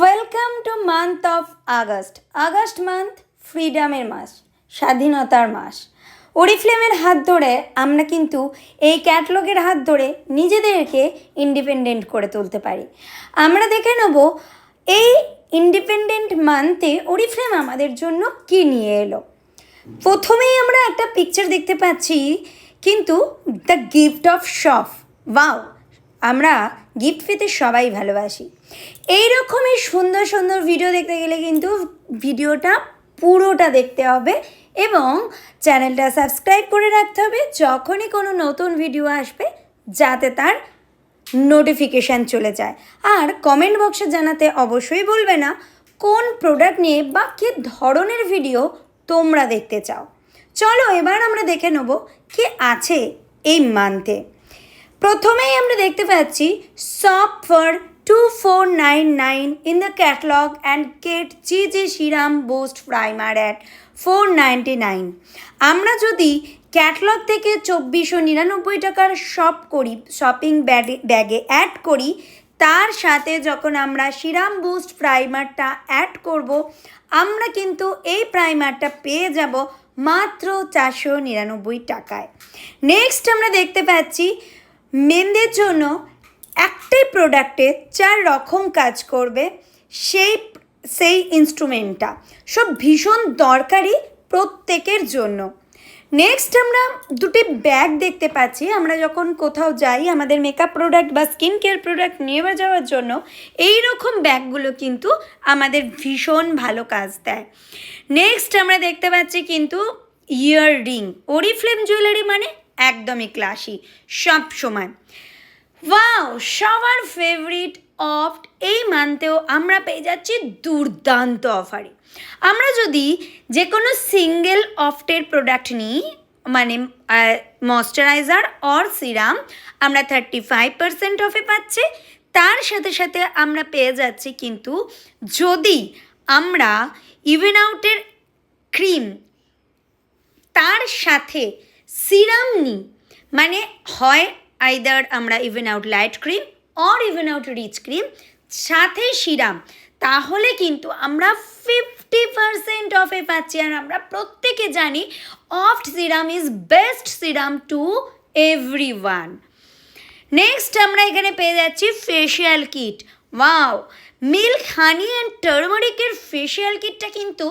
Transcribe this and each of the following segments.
Welcome to month of August. August month ফ্রিডমের মাস, স্বাধীনতার মাস। ওরিফ্লেমের হাত ধরে আমরা কিন্তু এই ক্যাটলগের হাত ধরে নিজেদেরকে ইন্ডিপেন্ডেন্ট করে তুলতে পারি। আমরা দেখে নেব এই ইন্ডিপেন্ডেন্ট মান্থে ওরিফ্লেম আমাদের জন্য কী নিয়ে এলো। প্রথমেই আমরা একটা পিকচার দেখতে পাচ্ছি, কিন্তু the gift of shop. Wow, আমরা গিফট পেতে সবাই ভালোবাসি। এই রকমই সুন্দর সুন্দর ভিডিও দেখতে গেলে কিন্তু ভিডিওটা পুরোটা দেখতে হবে এবং চ্যানেলটা সাবস্ক্রাইব করে রাখতে হবে, যখনই কোনো নতুন ভিডিও আসবে যাতে তার নোটিফিকেশান চলে যায়। আর কমেন্ট বক্সে জানাতে অবশ্যই ভুলবে না কোন প্রোডাক্ট নিয়ে বা কী ধরনের ভিডিও তোমরা দেখতে চাও। চলো এবার আমরা দেখে নেব কি আছে এই মান্থে। প্রথমেই আমরা দেখতে পাচ্ছি shop for 2499 in the catalog and get GG Shriram Boost Primer at 499। আমরা যদি ক্যাটলগ থেকে 2499 টাকার শপিং ব্যাগে অ্যাড করি, তার সাথে যখন আমরা শ্রীরাম বুস্ট প্রাইমারটা অ্যাড করব, আমরা কিন্তু এই প্রাইমারটা পেয়ে যাব মাত্র 499 টাকায়। নেক্সট আমরা দেখতে পাচ্ছি মেনদের জন্য একটাই প্রোডাক্টে 4 রকম কাজ করবে সেই ইনস্ট্রুমেন্টটা, সব ভীষণ দরকারি প্রত্যেকের জন্য। নেক্সট আমরা দুটি ব্যাগ দেখতে পাচ্ছি। আমরা যখন কোথাও যাই আমাদের মেকআপ প্রোডাক্ট বা স্কিন কেয়ার প্রোডাক্ট নিয়ে যাওয়ার জন্য এই রকম ব্যাগগুলো কিন্তু আমাদের ভীষণ ভালো কাজ দেয়। নেক্সট আমরা দেখতে পাচ্ছি কিন্তু ইয়াররিং। ওরিফ্লেম জুয়েলারি মানে একদমই ক্লাসি, সব সময়। ওয়াও, সবার ফেভারিট অফ এই মান্থেও আমরা পেয়ে যাচ্ছি দুর্দান্ত অফারে। আমরা যদি যে কোনো সিঙ্গেল অফটের প্রোডাক্ট নিই, মানে ময়শ্চারাইজার অর সিরাম, আমরা 35% অফে পাচ্ছি। তার সাথে সাথে আমরা পেয়ে যাচ্ছি কিন্তু যদি আমরা ইভেন আউটের ক্রিম তার সাথে সিরাম নিই, মানে হয় আইদার আমরা even out light cream or even out rich cream সাথে সিরাম, তাহলে কিন্তু আমরা 50% অফে পাচ্ছি। আর আমরা প্রত্যেকে জানি of the serum is best serum to everyone. Next আমরা এখানে পেয়ে যাচ্ছি facial kit. Wow, milk honey and টারমারিকের ফেশিয়াল কিটটা কিন্তু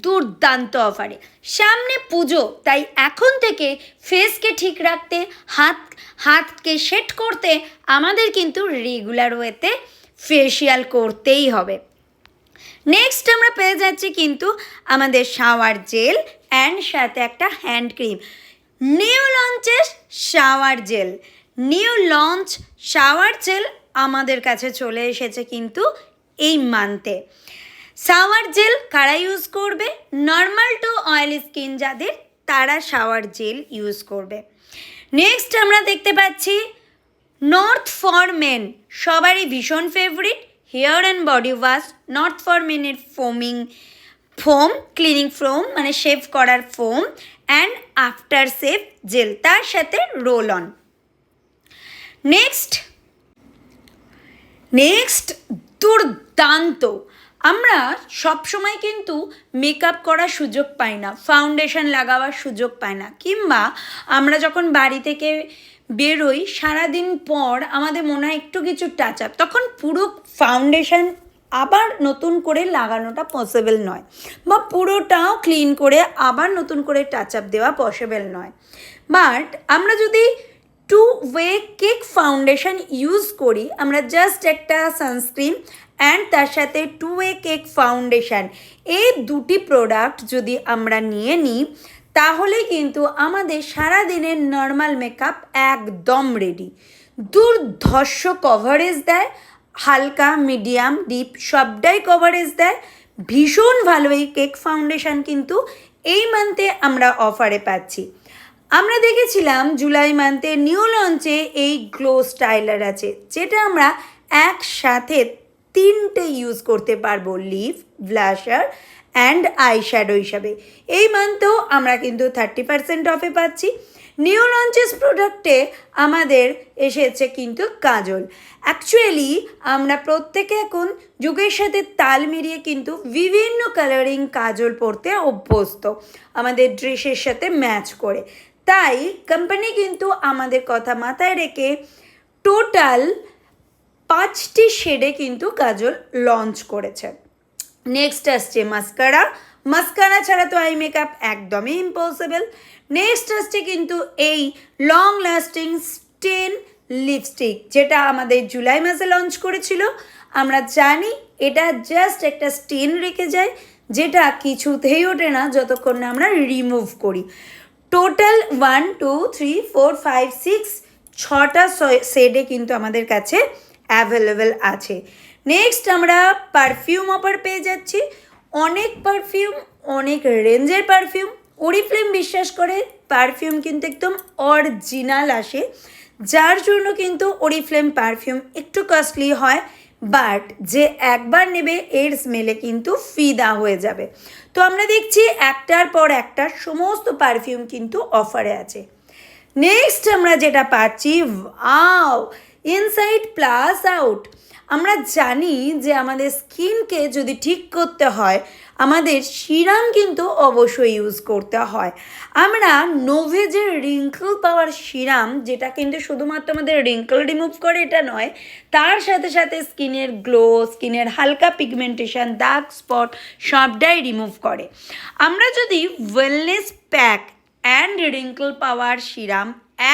দুর্দান্ত অফারে। সামনে পুজো, তাই এখন থেকে ফেসকে ঠিক রাখতে, হাতকে সেট করতে আমাদের কিন্তু রেগুলার ওয়েতে ফেশিয়াল করতেই হবে। নেক্সট আমরা পেয়ে যাচ্ছি কিন্তু আমাদের শাওয়ার জেল অ্যান্ড সাথে একটা hand cream. New launch shower gel আমাদের কাছে চলে এসেছে কিন্তু এই মান্থে। শাওয়ার জেল কারা ইউজ করবে? নর্মাল টু অয়েলি স্কিন যাদের, তারা শাওয়ার জেল ইউজ করবে। নেক্সট আমরা দেখতে পাচ্ছি নর্থ ফর মেন, সবারই ভীষণ favourite hair and body wash. North for মেনের ফোম ক্লিনিং ফোম, মানে শেভ করার foam and after shave gel, তার সাথে রোল অন। নেক্সট দুর্দান্ত, আমরা সবসময় কিন্তু মেকআপ করার সুযোগ পাই না, ফাউন্ডেশন লাগাবার সুযোগ পাই না, কিংবা আমরা যখন বাড়ি থেকে বেরোই সারাদিন পর আমাদের মনে হয় একটু কিছু টাচ আপ, তখন পুরো ফাউন্ডেশন আবার নতুন করে লাগানোটা পসিবল নয়, বা পুরোটাও ক্লিন করে আবার নতুন করে টাচ আপ দেওয়া পসিবল নয়। বাট আমরা যদি 2-way কেক ফাউন্ডেশন ইউজ করি, আমরা জাস্ট একটা সানস্ক্রিন অ্যান্ড তার সাথে 2-way কেক ফাউন্ডেশন, এই দুটি প্রোডাক্ট যদি আমরা নিয়ে নিই, তাহলে কিন্তু আমাদের সারাদিনের নর্মাল মেকআপ একদম রেডি। দুর্ধর্ষ কভারেজ দেয়, হালকা মিডিয়াম ডিপ সবটাই কভারেজ দেয়, ভীষণ ভালো এই কেক ফাউন্ডেশন কিন্তু এই মান্থে আমরা অফারে পাচ্ছি। আমরা দেখেছিলাম জুলাই মান্থে নিউ লঞ্চে এই গ্লো স্টাইলার আছে, যেটা আমরা একসাথে 3টে ইউজ করতে পারবো, lip, blusher and eye shadow হিসাবে। এই মান্থেও আমরা কিন্তু 30% অফে পাচ্ছি। নিউ লঞ্চেস প্রোডাক্টে আমাদের এসেছে কিন্তু কাজল। অ্যাকচুয়ালি আমরা প্রত্যেকে এখন যুগের সাথে তাল মিলিয়ে কিন্তু বিভিন্ন কালারিং কাজল পরতে অভ্যস্ত আমাদের ড্রেসের সাথে ম্যাচ করে। তাই কোম্পানি কিন্তু আমাদের কথা মাথায় রেখে টোটাল 5টি শেডে কিন্তু কাজল লঞ্চ করেছে। নেক্সট আসছে মাস্কারা। মাস্কারা ছাড়া তো আই মেকআপ একদমই ইম্পসিবল। নেক্সট আসছে কিন্তু এই লং লাস্টিং স্টেন লিপস্টিক, যেটা আমাদের জুলাই মাসে লঞ্চ করেছিল। আমরা জানি এটা জাস্ট একটা স্টেন রেখে যায়, যেটা কিছুতেই ওঠে না যতক্ষণ না আমরা রিমুভ করি। টোটাল 1 2 3 4 5 6 6টা শেডে কিন্তু আমাদের কাছে অ্যাভেলেবেল আছে। নেক্সট আমরা পারফিউম অফার পেয়ে যাচ্ছি। অনেক পারফিউম, অনেক রেঞ্জের পারফিউম। ওরিফ্লেম বিশ্বাস করে পারফিউম কিন্তু একদম অরিজিনাল আসে, যার জন্য কিন্তু ওরিফ্লেম পারফিউম একটু কস্টলি হয়, বাট যে একবার নেবে এর স্মেলে কিন্তু ফিদা হয়ে যাবে। তো আমরা দেখছি একটার পর একটা সমস্ত পারফিউম কিন্তু অফারে আছে। নেক্সট আমরা যেটা পাচ্ছি, ওয়াও, ইনসাইড প্লাস আউট। আমরা জানি যে আমাদের স্কিনকে যদি ঠিক করতে হয় আমাদের সিরাম কিন্তু অবশ্যই ইউজ করতে হয়। আমরা নোভেজের রিঙ্কল পাওয়ার সিরাম, যেটা কিন্তু শুধুমাত্র আমাদের রিঙ্কল রিমুভ করে এটা নয়, তার সাথে সাথে স্কিনের গ্লো, স্কিনের হালকা পিগমেন্টেশন, দাগ স্পট সবটাই রিমুভ করে। আমরা যদি wellness pack and wrinkle power serum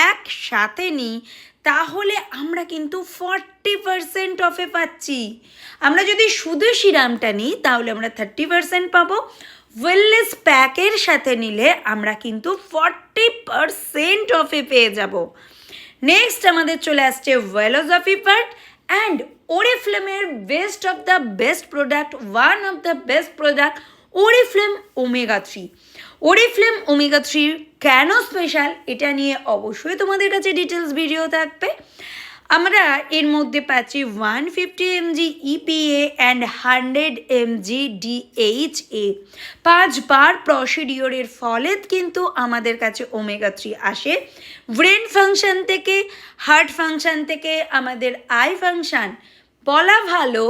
একসাথে নিই তাহলে আমরা কিন্তু 40% অফে পাচ্ছি। আমরা যদি শুধু সিরামটা নিই তাহলে আমরা 30% পাবো। ওয়েলনেস প্যাকের সাথে নিলে আমরা কিন্তু 40% অফে পেয়ে যাব। নেক্সট আমাদের চলে আসছে ভেলোজফি পার্ট অ্যান্ড ওরিফ্লেমের best of the best product, one of the best product, Oriflame Omega 3। Oriflame Omega 3 কেন স্পেশাল এটা নিয়ে অবশ্যই তোমাদের কাছে ডিটেলস ভিডিও থাকবে। আমরা এর মধ্যে পাচ্ছি 150 mg EPA and 100 mg DHA। 5বার প্রসিডিওরের ফলে কিন্তু আমাদের কাছে ওমেগা 3 আসে। ব্রেন ফাংশন থেকে, হার্ট ফাংশন থেকে, আমাদের আই ফাংশন, বলা ভালো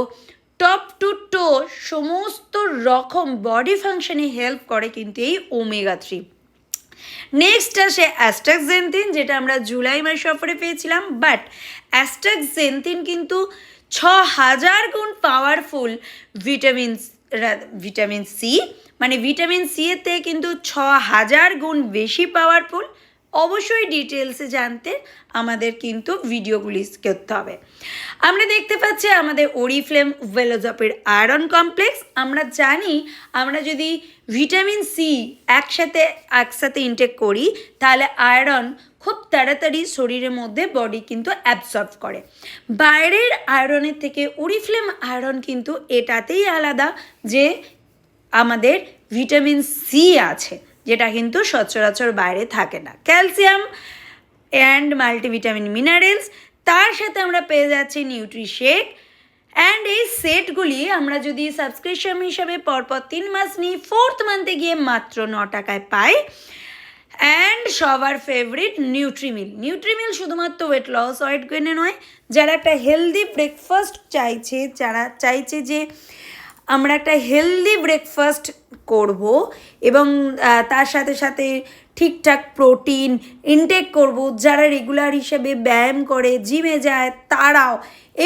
টপ টু টো সমস্ত রকম বডি ফাংশনে হেল্প করে কিন্তু এই ওমেগা 3। নেক্সট আসে অ্যাস্টাক্সেন্থিন, যেটা আমরা জুলাই মাসে অফারে পেয়েছিলাম, বাট অ্যাস্টাক্সেন্থিন কিন্তু 6000 গুণ পাওয়ারফুল ভিটামিন সি, মানে ভিটামিন সি এতে কিন্তু 6000 গুণ বেশি পাওয়ারফুল। অবশ্যই ডিটেলসে জানতে আমাদের কিন্তু ভিডিওগুলি করতে হবে। আমরা দেখতে পাচ্ছি আমাদের ওরিফ্লেম ভেলোজপের আয়রন কমপ্লেক্স। আমরা জানি আমরা যদি ভিটামিন সি একসাথে ইনটেক করি তাহলে আয়রন খুব তাড়াতাড়ি শরীরের মধ্যে বডি কিন্তু অ্যাবসর্ব করে। বাইরের আয়রনের থেকে ওরিফ্লেম আয়রন কিন্তু এটাতেই আলাদা যে আমাদের ভিটামিন সি আছে, যেটা কিন্তু সচরাচর বাইরে থাকে না। ক্যালসিয়াম অ্যান্ড মাল্টিভিটামিন মিনারেলস, তার সাথে আমরা পেয়ে যাচ্ছি নিউট্রিশেক। অ্যান্ড এই সেটগুলি আমরা যদি সাবস্ক্রিপশন হিসাবে পরপর 3 মাস নিই, 4th মান্থে গিয়ে মাত্র 9 টাকায় পাই। অ্যান্ড সবার ফেভারিট নিউট্রিমিল শুধুমাত্র ওয়েট লস, ওয়েট গেনে নয়, যারা একটা হেলদি ব্রেকফাস্ট চাইছে, যারা চাইছে যে আমরা একটা হেলদি ব্রেকফাস্ট করব এবং তার সাথে সাথে ঠিকঠাক প্রোটিন ইনটেক করব, যারা রেগুলার হিসেবে ব্যায়াম করে, জিমে যায় তারাও,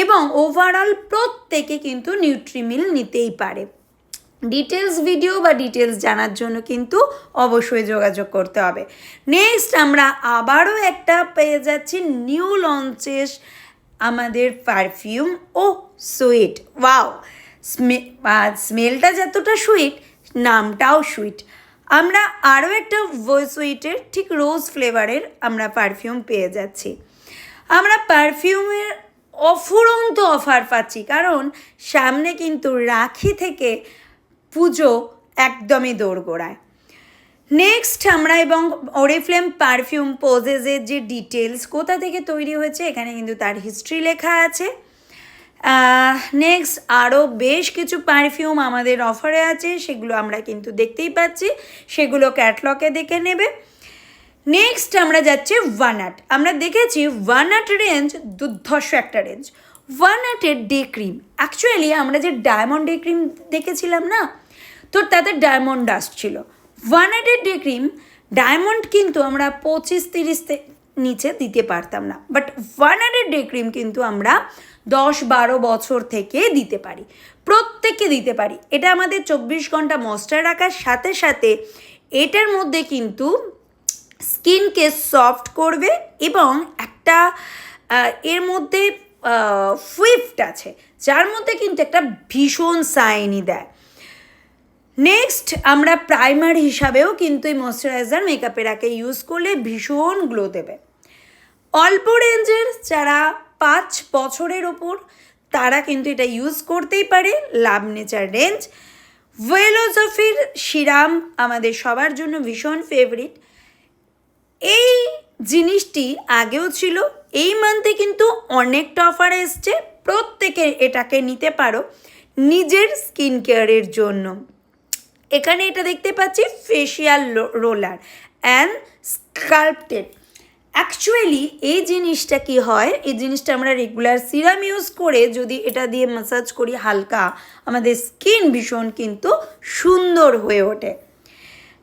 এবং ওভারঅল প্রত্যেকে কিন্তু নিউট্রিমিল নিতেই পারে। ডিটেলস ভিডিও বা ডিটেলস জানার জন্য কিন্তু অবশ্যই যোগাযোগ করতে হবে। নেক্সট আমরা আবারও একটা পেয়ে যাচ্ছি নিউ লঞ্চেস আমাদের পারফিউম। ও সুইট, ওয়াও, স্মেলটা যতটা সুইট নামটাও সুইট। আমরা আরও একটা সুইটের ঠিক রোজ ফ্লেভারের আমরা পারফিউম পেয়ে যাচ্ছি। আমরা পারফিউমের অফুরন্ত অফার পাচ্ছি, কারণ সামনে কিন্তু রাখি থেকে পুজো একদমই দোরগোড়ায়। নেক্সট আমরা এবং ওরিফ্লেম পারফিউম পোজেসের যে ডিটেলস কোথা থেকে তৈরি হয়েছে এখানে কিন্তু তার হিস্ট্রি লেখা আছে। নেক্সট আরও বেশ কিছু পারফিউম আমাদের অফারে আছে, সেগুলো আমরা কিন্তু দেখতেই পাচ্ছি, সেগুলো ক্যাটলগে দেখে নেবে। নেক্সট আমরা যাচ্ছি ওয়ানাট। আমরা দেখেছি ওয়ানাট রেঞ্জ দুর্ধর্ষ একটা রেঞ্জ। ওয়ানাটের ডে ক্রিম, অ্যাকচুয়ালি আমরা যে ডায়মন্ড ডে ক্রিম দেখেছিলাম না, তো তাতে ডায়মন্ড ডাস্ট ছিল। ওয়ানাটের ডে ক্রিম ডায়মন্ড কিন্তু আমরা 25-30 নিচে দিতে পারতাম না, বাট ওয়ানাটের ডে ক্রিম কিন্তু আমরা 10-12 বছর থেকে দিতে পারি, প্রত্যেককে দিতে পারি। এটা আমাদের 24 ঘন্টা ময়েশ্চার রাখার সাথে সাথে এটার মধ্যে কিন্তু স্কিনকে সফট করবে এবং একটা এর মধ্যে সুইফট আছে, যার মধ্যে কিন্তু একটা ভীষণ শাইনি দেয়। নেক্সট আমরা প্রাইমার হিসাবেও কিন্তু এই ময়শ্চারাইজার মেকআপের আগে ইউজ করলে ভীষণ গ্লো দেবে। অল্প রেঞ্জের যারা 5 বছরের ওপর তারা কিন্তু এটা ইউজ করতেই পারে। লাভ নেচার রেঞ্জ ভেলোজফির সিরাম আমাদের সবার জন্য ভীষণ ফেভারিট। এই জিনিসটি আগেও ছিল, এই মান্থে কিন্তু অনেকটা অফার এসছে, প্রত্যেকে এটাকে নিতে পারো নিজের স্কিন কেয়ারের জন্য। এখানে এটা দেখতে পাচ্ছি facial roller and sculpted. Actually এই জিনিসটা কি হয়, এই জিনিসটা আমরা রেগুলার সিরাম ইউজ করে যদি এটা দিয়ে ম্যাসাজ করি হালকা, আমাদের স্কিন ভীষণ কিন্তু সুন্দর হয়ে ওঠে।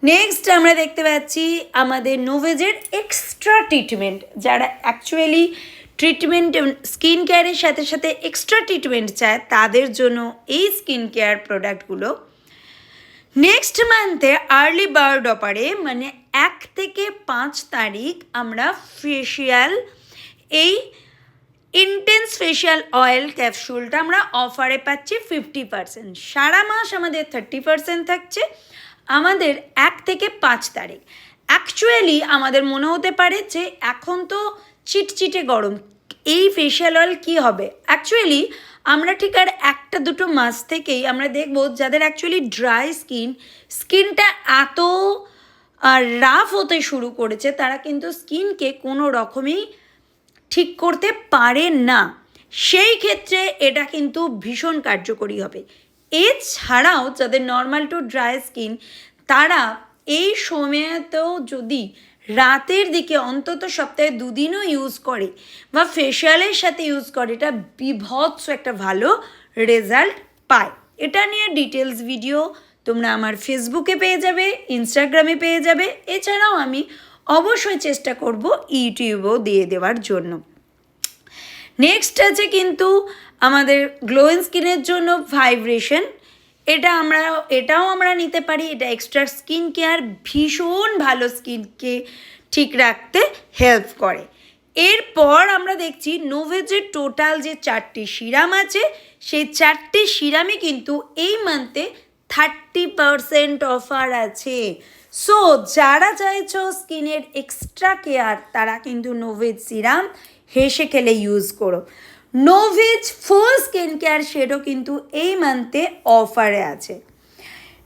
নেক্সট আমরা দেখতে পাচ্ছি আমাদের নোভেজের এক্সট্রা ট্রিটমেন্ট, যারা অ্যাকচুয়ালি ট্রিটমেন্ট স্কিন কেয়ারের সাথে সাথে এক্সট্রা ট্রিটমেন্ট চায় তাদের জন্য এই স্কিন কেয়ার প্রোডাক্টগুলো। নেক্সট মান্থে আর্লি বার্ড অফারে মানে 1 থেকে 5 তারিখ আমরা ফেশিয়াল এই ইন্টেন্স ফেশিয়াল অয়েল ক্যাপসুলটা আমরা অফারে পাচ্ছি 50%। সারা মাস আমাদের 30% থাকছে আমাদের 1 থেকে 5 তারিখ। অ্যাকচুয়ালি আমাদের মনে হতে পারে যে এখন তো চিটচিটে গরম, এই ফেশিয়াল অয়েল কী হবে। অ্যাকচুয়ালি আমরা ঠিক আর 1-2 মাস থেকেই আমরা দেখব যাদের অ্যাকচুয়ালি ড্রাই স্কিনটা এত রাফ হতে শুরু করেছে, তারা কিন্তু স্কিনকে কোনো রকমই ঠিক করতে পারে না, সেই ক্ষেত্রে এটা কিন্তু ভীষণ কার্যকরী হবে। এছাড়াও যাদের নর্মাল টু ড্রাই স্কিন তারা এই সময়তেও যদি রাতের দিকে অন্তত সপ্তাহে 2 দিনও ইউজ করে বা ফেশিয়ালের সাথে ইউজ করে, এটা বিভৎস একটা ভালো রেজাল্ট পায়। এটা নিয়ে ডিটেলস ভিডিও তোমরা আমার ফেসবুকে পেয়ে যাবে, ইনস্টাগ্রামে পেয়ে যাবে। এছাড়াও আমি অবশ্যই চেষ্টা করব ইউটিউবেও দিয়ে দেওয়ার জন্য। নেক্সট আছে কিন্তু আমাদের গ্লোয়িং স্কিনের জন্য ভাইব্রেশন। এটাও আমরা নিতে পারি। এটা এক্সট্রা স্কিন কেয়ার, ভীষণ ভালো স্কিনকে ঠিক রাখতে হেল্প করে। এরপর আমরা দেখছি নোভেজের টোটাল যে 4টি সিরাম আছে, সেই 4টি সিরামে কিন্তু এই মান্থে 30% অফার আছে। সো যারা চাইছো স্কিনের এক্সট্রা কেয়ার তারা কিন্তু নোভেজ সিরাম হেসে খেলে ইউজ করো। নোভেজ ফুল স্কিন কেয়ার শেডও কিন্তু এই মান্থে অফারে আছে।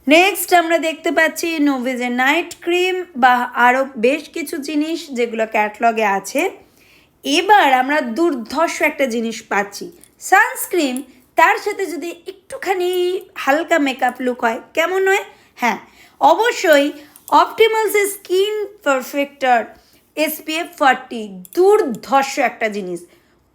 নেক্সট আমরা দেখতে পাচ্ছি নোভেজের নাইট ক্রিম বা আরও বেশ কিছু জিনিস যেগুলো ক্যাটলগে আছে। এবার আমরা দুর্ধর্ষ একটা জিনিস পাচ্ছি, সানস্ক্রিন, তার সাথে যদি একটুখানি হালকা মেকআপ লুক হয় কেমন হয়? হ্যাঁ, অবশ্যই অপটিমালসের স্কিন পারফেক্টর SPF 40 দুর্ধর্ষ একটা জিনিস।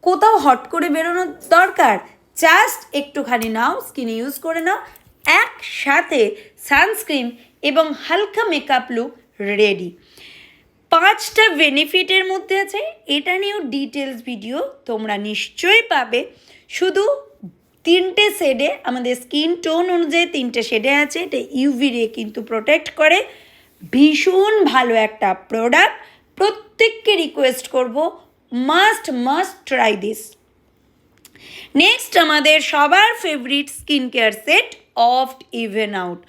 কোথাও হট করে বেরোনোর দরকার, জাস্ট একটুখানি নাও, স্কিনে ইউজ করে নাও, একসাথে সানস্ক্রিন এবং হালকা মেকআপ লুক রেডি। 5টা বেনিফিটের মধ্যে আছে, এটা নিয়েও ডিটেলস ভিডিও তোমরা নিশ্চয়ই পাবে। শুধু 3টে শেডে, আমাদের স্কিন টোন অনুযায়ী 3টে শেডে আছে। এটা ইউভি রে কিন্তু প্রোটেক্ট করে, ভীষণ ভালো একটা প্রোডাক্ট। প্রত্যেককে রিকোয়েস্ট করব মাস্ট ট্রাই দিস। নেক্সট আমাদের সবার favourite skin care set of the even out.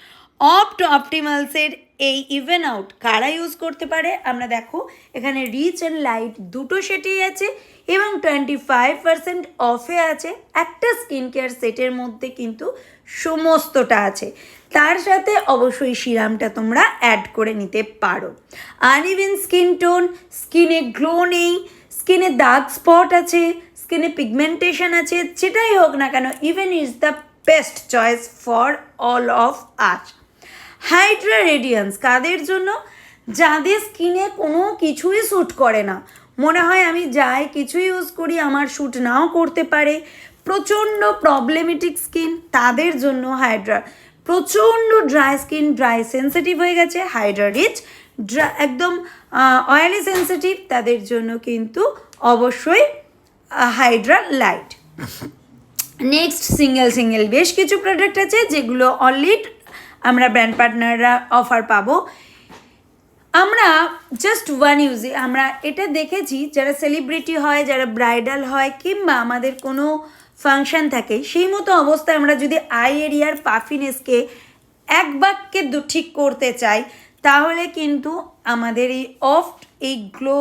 অপটিমালসের এই ইভেন আউট কারা ইউজ করতে পারে? আমরা দেখো এখানে রিচ অ্যান্ড লাইট দুটো সেটেই আছে এবং 25% অফে আছে। একটা স্কিন কেয়ার সেটের মধ্যে কিন্তু সমস্তটা আছে, তার সাথে অবশ্যই সিরামটা তোমরা অ্যাড করে নিতে পারো। আনইভেন স্কিন টোন, স্কিনে গ্লো নেই, স্কিনে দাগ স্পট আছে, স্কিনে পিগমেন্টেশন আছে, যেটাই হোক না কেন, even is the best choice for all of us. Hydra Radiance কাদের জন্য? যাদের স্কিনে কোনো কিছুই শ্যুট করে না, মনে হয় আমি যাই কিছু ইউজ করি আমার শ্যুট নাও করতে পারে, প্রচণ্ড প্রবলেমেটিক স্কিন, তাদের জন্য হাইড্রা। প্রচণ্ড ড্রাই স্কিন, ড্রাই সেন্সিটিভ হয়ে গেছে, হাইড্রা রিচ, একদম অয়েলি সেন্সিটিভ, তাদের জন্য কিন্তু অবশ্যই হাইড্রা লাইট। নেক্সট সিঙ্গেল বেশ কিছু প্রোডাক্ট আছে যেগুলো অলরেডি আমরা ব্র্যান্ড পার্টনাররা অফার পাবো। আমরা জাস্ট ওয়ান ইউজে আমরা এটা দেখেছি, যারা সেলিব্রিটি হয়, যারা ব্রাইডাল হয়, কিংবা আমাদের কোনো ফাংশন থাকে, সেই মতো অবস্থায় আমরা যদি আই এরিয়ার পাফিনেসকে এক বাক্যে ঠিক করতে চাই, তাহলে কিন্তু আমাদের এই এই গ্লো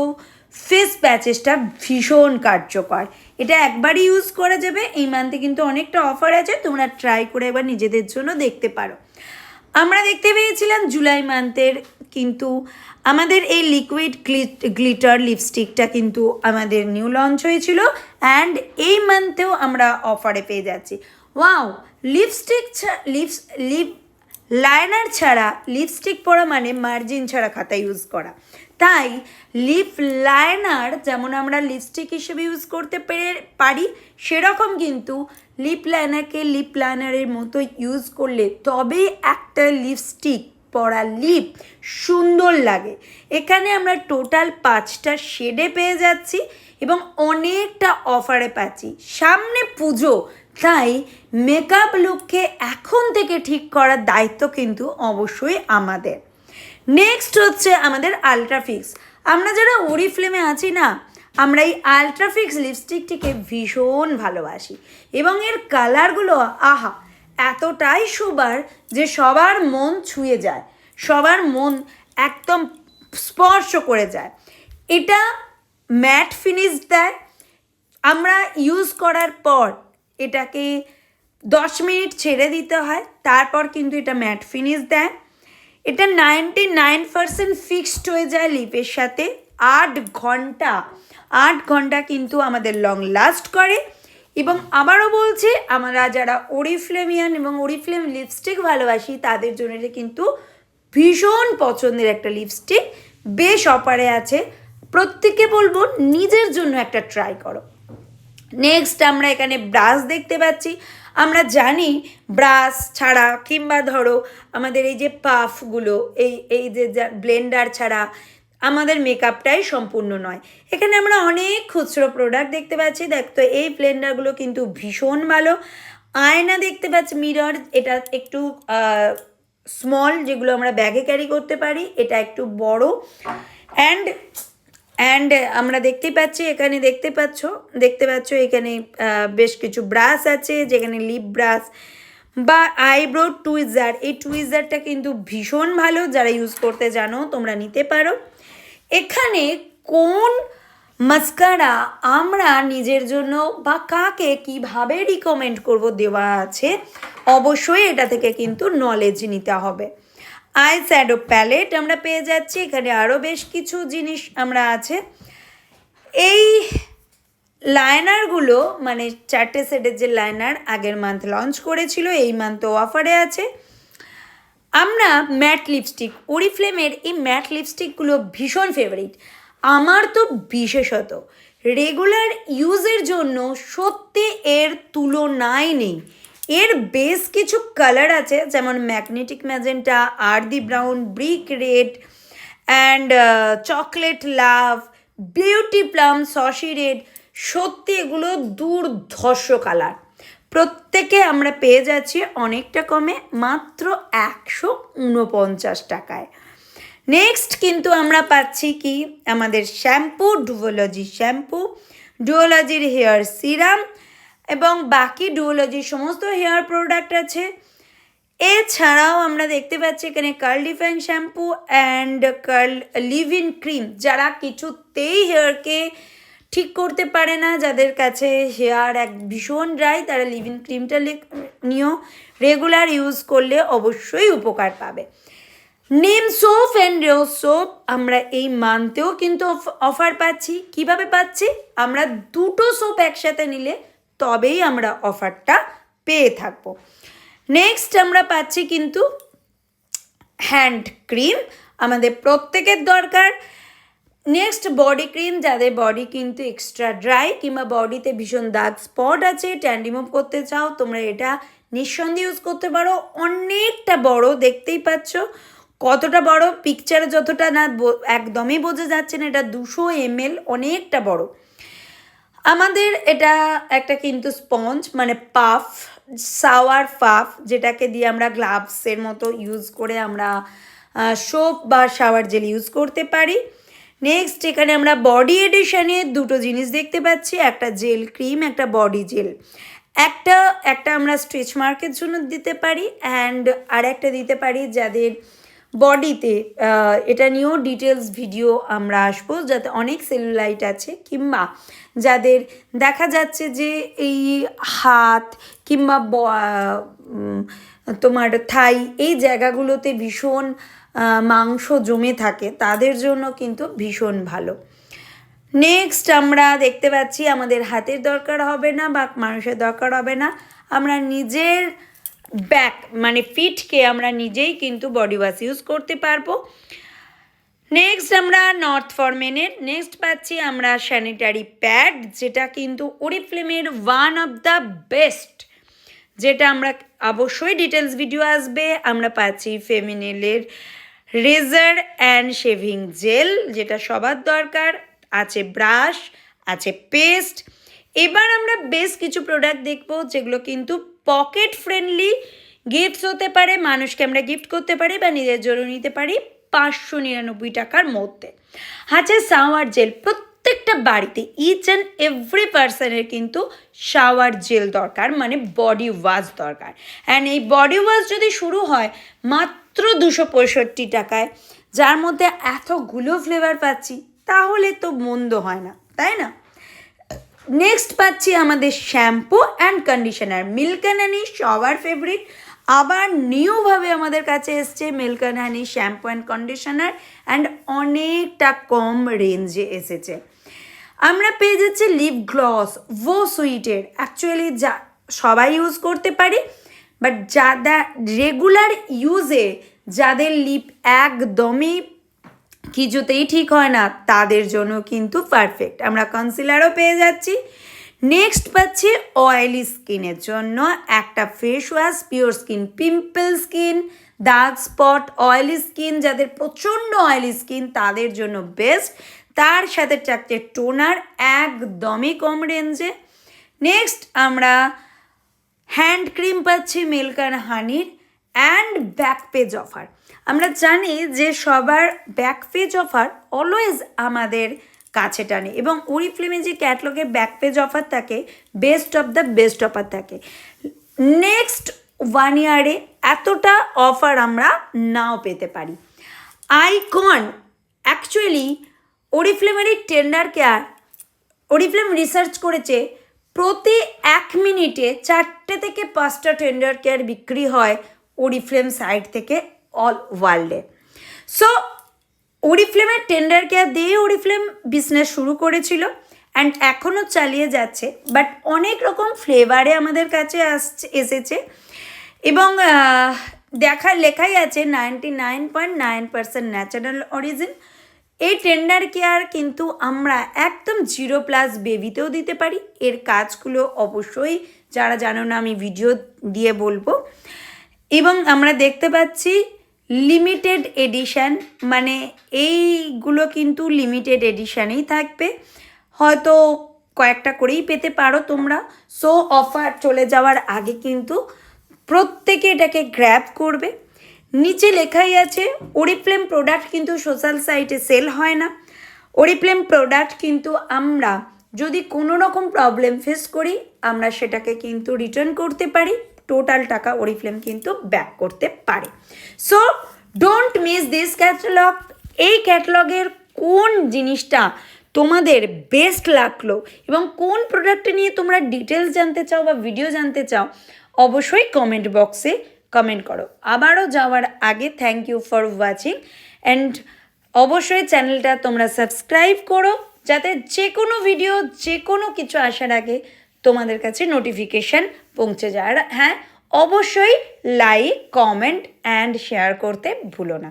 ফেস প্যাচেসটা ভীষণ কার্যকর। এটা একবারই ইউজ করা যাবে। এই মান্থে কিন্তু অনেকটা অফার আছে, তোমরা ট্রাই করে এবার নিজেদের জন্য দেখতে পারো। আমরা দেখতে পেয়েছিলাম জুলাই মান্থের কিন্তু আমাদের এই লিকুইড গ্লিটার লিপস্টিকটা কিন্তু আমাদের নিউ লঞ্চ হয়েছিল, অ্যান্ড এই মান্থেও আমরা অফারে পেয়ে যাচ্ছি। ওয়াও, লিপ লাইনার ছাড়া লিপস্টিক পরা মানে মার্জিন ছাড়া খাতা ইউজ করা। তাই লিপ লাইনার যেমন আমরা লিপস্টিক হিসেবে ইউজ করতে পারি, সেরকম কিন্তু লিপ লাইনারকে লিপ লাইনারের মতো ইউজ করলে তবেই একটা লিপস্টিক পরা লিপ সুন্দর লাগে। এখানে আমরা টোটাল 5টা শেডে পেয়ে যাচ্ছি এবং অনেকটা অফারে পাচ্ছি। সামনে পুজো, তাই মেকআপ লুককে এখন থেকে ঠিক করার দায়িত্ব কিন্তু অবশ্যই আমাদের। নেক্সট হচ্ছে আমাদের আলট্রাফিক্স। আমরা যারা ওরিফ্লেমে আছি না, আমরা এই আলট্রাফিক্স লিপস্টিকটিকে ভীষণ ভালোবাসি এবং এর কালারগুলো আহা এতটাই সুবার যে সবার মন ছুঁয়ে যায়, সবার মন একদম স্পর্শ করে যায়। এটা ম্যাট ফিনিশ দেয়। আমরা ইউজ করার পর এটাকে 10 মিনিট ছেড়ে দিতে হয়, তারপর কিন্তু এটা ম্যাট ফিনিশ দেয়। এটা 99% ফিক্সড হয়ে যায় লিপের সাথে। 8 ঘন্টা কিন্তু আমাদের লং লাস্ট করে। এবং আবারও বলছি, আমরা যারা ওরিফ্লেমিয়ান এবং ওরিফ্লেম লিপস্টিক ভালোবাসি, তাদের জন্য এটা কিন্তু ভীষণ পছন্দের একটা লিপস্টিক। বেশ অফারে আছে, প্রত্যেককে বলবো নিজের জন্য একটা ট্রাই করো। নেক্সট আমরা এখানে ব্রাশ দেখতে পাচ্ছি। আমরা জানি ব্রাশ ছাড়া কিংবা ধরো আমাদের এই যে পাফগুলো, এই যে ব্লেন্ডার ছাড়া আমাদের মেকআপটাই সম্পূর্ণ নয়। এখানে আমরা অনেক খুচরো প্রোডাক্ট দেখতে পাচ্ছি। দেখতো এই ব্লেন্ডারগুলো কিন্তু ভীষণ ভালো। আয়না দেখতে পাচ্ছি, মিরর, এটা একটু স্মল, যেগুলো আমরা ব্যাগে ক্যারি করতে পারি, এটা একটু বড়। অ্যান্ড আমরা দেখতে পাচ্ছি এখানে দেখতে পাচ্ছ এখানে বেশ কিছু ব্রাশ আছে, যেখানে লিপ ব্রাশ বা আইব্রো টুইজার। এই টুইজারটা কিন্তু ভীষণ ভালো, যারা ইউজ করতে জানো তোমরা নিতে পারো। এখানে কোন মাস্কারা আমরা নিজের জন্য বা কাকে কিভাবে রিকমেন্ড করব দেওয়া আছে, অবশ্যই এটা থেকে কিন্তু নলেজ নিতে হবে। আই শ্যাডো প্যালেট আমরা পেয়ে যাচ্ছি। এখানে আরও বেশ কিছু জিনিস আমরা আছে। এই লাইনারগুলো মানে 4টে সেটের যে লাইনার আগের মান্থ লঞ্চ করেছিল, এই মান্থও অফারে আছে। আমরা ম্যাট লিপস্টিক, ওরিফ্লেমের এই ম্যাট লিপস্টিকগুলো ভীষণ ফেভারিট আমার, তো বিশেষত রেগুলার ইউজের জন্য সত্যি এর তুলনাই নেই। এর বেশ কিছু কালার আছে, যেমন magnetic magenta, earthy brown, brick red, and chocolate love, beauty plum, saucy red. সত্যি এগুলো দুর্ধর্ষ কালার। প্রত্যেকে আমরা পেয়ে যাচ্ছি অনেকটা কমে, মাত্র 149 টাকায়। নেক্সট কিন্তু আমরা পাচ্ছি কি আমাদের শ্যাম্পু, ডুওলজির হেয়ার সিরাম এবং বাকি ডুওলজির সমস্ত হেয়ার প্রোডাক্ট আছে। এছাড়াও আমরা দেখতে পাচ্ছি এখানে curl define shampoo and curl leave in cream. যারা কিছুতেই হেয়ারকে ঠিক করতে পারে না, যাদের কাছে হেয়ার ভীষণ ড্রাই, তারা লিভ ইন ক্রিমটা নিও, রেগুলার ইউজ করলে অবশ্যই উপকার পাবে। নিম সোপ অ্যান্ড রোজ সোপ আমরা এই মান্থেও কিন্তু অফার পাচ্ছি। কিভাবে পাচ্ছি? আমরা 2টো সোপ একসাথে নিলে তবেই আমরা অফারটা পেয়ে থাকবো। নেক্সট আমরা পাচ্ছি কিন্তু হ্যান্ড ক্রিম। আমাদের প্রত্যেকের দরকার। নেক্সট বডি ক্রিম, যাদের বডি কিন্তু এক্সট্রা ড্রাই কিংবা বডিতে ভীষণ দাগ স্পট আছে, ট্যান রিমুভ করতে চাও, তোমরা এটা নিঃসন্দেহে ইউজ করতে পারো। অনেকটা বড়, দেখতেই পাচ্ছ কতটা বড়, পিকচারে যতটা না একদমই বোঝা যাচ্ছে না, এটা 200 ml, অনেকটা বড়। আমাদের এটা একটা কিন্তু স্পঞ্জ মানে পাফ, শাওয়ার পাফ, যেটাকে দিয়ে আমরা গ্লাভসের মতো ইউজ করে আমরা সোপ বা শাওয়ার জেল ইউজ করতে পারি। নেক্সট এখানে আমরা বডি এডিশনে দুটো জিনিস দেখতে পাচ্ছি, একটা জেল ক্রিম, একটা বডি জেল। একটা আমরা স্ট্রেচ মার্কের জন্য দিতে পারি, অ্যান্ড আর একটা দিতে পারি যাদের বডিতে, এটা নিয়েও ডিটেলস ভিডিও আমরা আসবো, যাতে অনেক সেলুলাইট আছে কিংবা যাদের দেখা যাচ্ছে যে এই হাত কিংবা তোমার থাই এই জায়গাগুলোতে ভীষণ মাংস জমে থাকে, তাদের জন্য কিন্তু ভীষণ ভালো। নেক্সট আমরা দেখতে পাচ্ছি আমাদের হাতের দরকার হবে না বা মানুষের দরকার হবে না, আমরা নিজের ব্যাক মানে ফিটকে আমরা নিজেই কিন্তু বডি ওয়াশ ইউজ করতে পারবো। নেক্সট আমরা নর্থ ফর মেনের নেক্সট পাচ্ছি আমরা স্যানিটারি প্যাড, যেটা কিন্তু ওরিফ্লেমের ওয়ান অফ দ্য বেস্ট, যেটা আমরা অবশ্যই ডিটেলস ভিডিও আসবে। আমরা পাচ্ছি ফেমিনেলের রেজার অ্যান্ড শেভিং জেল, যেটা সবার দরকার আছে, ব্রাশ আছে, পেস্ট। এবার আমরা বেশ কিছু প্রোডাক্ট দেখবো যেগুলো কিন্তু পকেট ফ্রেন্ডলি গিফটস হতে পারে, মানুষকে আমরা গিফট করতে পারি বা নিজের জন্য নিতে পারি 599 টাকার মধ্যে। আছে শাওয়ার জেল, প্রত্যেকটা বাড়িতে ইচ অ্যান্ড এভরি পার্সনের কিন্তু শাওয়ার জেল দরকার, মানে বডি ওয়াশ দরকার। অ্যান্ড এই বডি ওয়াশ যদি শুরু হয় মাত্র 265 টাকায়, যার মধ্যে এতগুলো ফ্লেভার পাচ্ছি, তাহলে তো মন্দ হয় না, তাই না? নেক্সট পাচ্ছি আমাদের shampoo and conditioner, milk and honey সবার ফেভারিট, আবার নিউভাবে আমাদের কাছে এসছে milk and honey shampoo and conditioner, and অনেকটা কম রেঞ্জে এসেছে। আমরা পেয়ে যাচ্ছি লিপ গ্লস ভো সুইটের, অ্যাকচুয়ালি যা সবাই ইউজ করতে পারি, বাট যারা রেগুলার ইউজে যাদের লিপ একদমই কিছুতেই ঠিক হয় না, তাদের জন্য কিন্তু পারফেক্ট। আমরা কনসিলারও পেয়ে যাচ্ছি। নেক্সট পাচ্ছি অয়েলি স্কিনের জন্য একটা face wash, pure skin, pimple skin, দাগ স্পট, অয়েলি স্কিন, যাদের প্রচণ্ড অয়েলি স্কিন তাদের জন্য বেস্ট। তার সাথে চারটে টোনার একদমই কম রেঞ্জে। নেক্সট আমরা হ্যান্ড ক্রিম পাচ্ছি মিল্ক অ্যান্ড হানির, অ্যান্ড ব্যাক পেজ অফার। আমরা জানি যে সবার ব্যাক পেজ অফার অলওয়েজ আমাদের কাছে টানে, এবং ওরিফ্লেমে যে ক্যাটলগে ব্যাক পেজ অফার থাকে, best of the best offer থাকে। নেক্সট 1 ইয়ারে এতটা অফার আমরা নাও পেতে পারি। আইকন, অ্যাকচুয়ালি ওরিফ্লেমের এই টেন্ডার কেয়ার, ওরিফ্লেম রিসার্চ করেছে প্রতি 1 মিনিটে 4টে থেকে 5টা টেন্ডার কেয়ার বিক্রি হয় ওরিফ্লেম সাইট থেকে অল ওয়ার্ল্ডে। সো ওরিফ্লেমের টেন্ডার কেয়ার দিয়ে ওরিফ্লেম বিজনেস শুরু করেছিল, অ্যান্ড এখনও চালিয়ে যাচ্ছে, বাট অনেক রকম ফ্লেভারে আমাদের কাছে এসেছে, এবং লেখাই আছে 99.9% ন্যাচারাল অরিজিন। এই টেন্ডার কেয়ার কিন্তু আমরা একদম 0+ বেবিতেও দিতে পারি। এর কাজগুলো অবশ্যই যারা জানো না আমি ভিডিও দিয়ে বলবো। এবং আমরা দেখতে পাচ্ছি লিমিটেড এডিশান, মানে এইগুলো কিন্তু লিমিটেড এডিশানেই থাকবে, হয়তো কয়েকটা করেই পেতে পারো তোমরা। সো অফার চলে যাওয়ার আগে কিন্তু প্রত্যেকে এটাকে গ্র্যাব করবে। নিচে লেখাই আছে ওরিফ্লেম প্রোডাক্ট কিন্তু সোশ্যাল সাইটে সেল হয় না। ওরিফ্লেম প্রোডাক্ট কিন্তু আমরা যদি কোনো রকম প্রবলেম ফেস করি, আমরা সেটাকে কিন্তু রিটার্ন করতে পারি, টোটাল টাকা ওরিফ্লেম কিন্তু ব্যাক করতে পারে। So don't miss this catalogue. এই ক্যাটালগের কোন জিনিসটা তোমাদের বেস্ট লাগলো এবং কোন প্রোডাক্ট নিয়ে তোমরা ডিটেলস জানতে চাও বা ভিডিও জানতে চাও, অবশ্যই কমেন্ট বক্সে কমেন্ট করো। আবারও যাওয়ার আগে thank you for watching, and অবশ্যই চ্যানেলটা তোমরা সাবস্ক্রাইব করো, যাতে যে কোনো ভিডিও যে কোনো কিছু আসার আগে তোমাদের কাছে নোটিফিকেশান পৌঁছে যায়। আর হ্যাঁ, অবশ্যই লাইক, কমেন্ট অ্যান্ড শেয়ার করতে ভুলো না।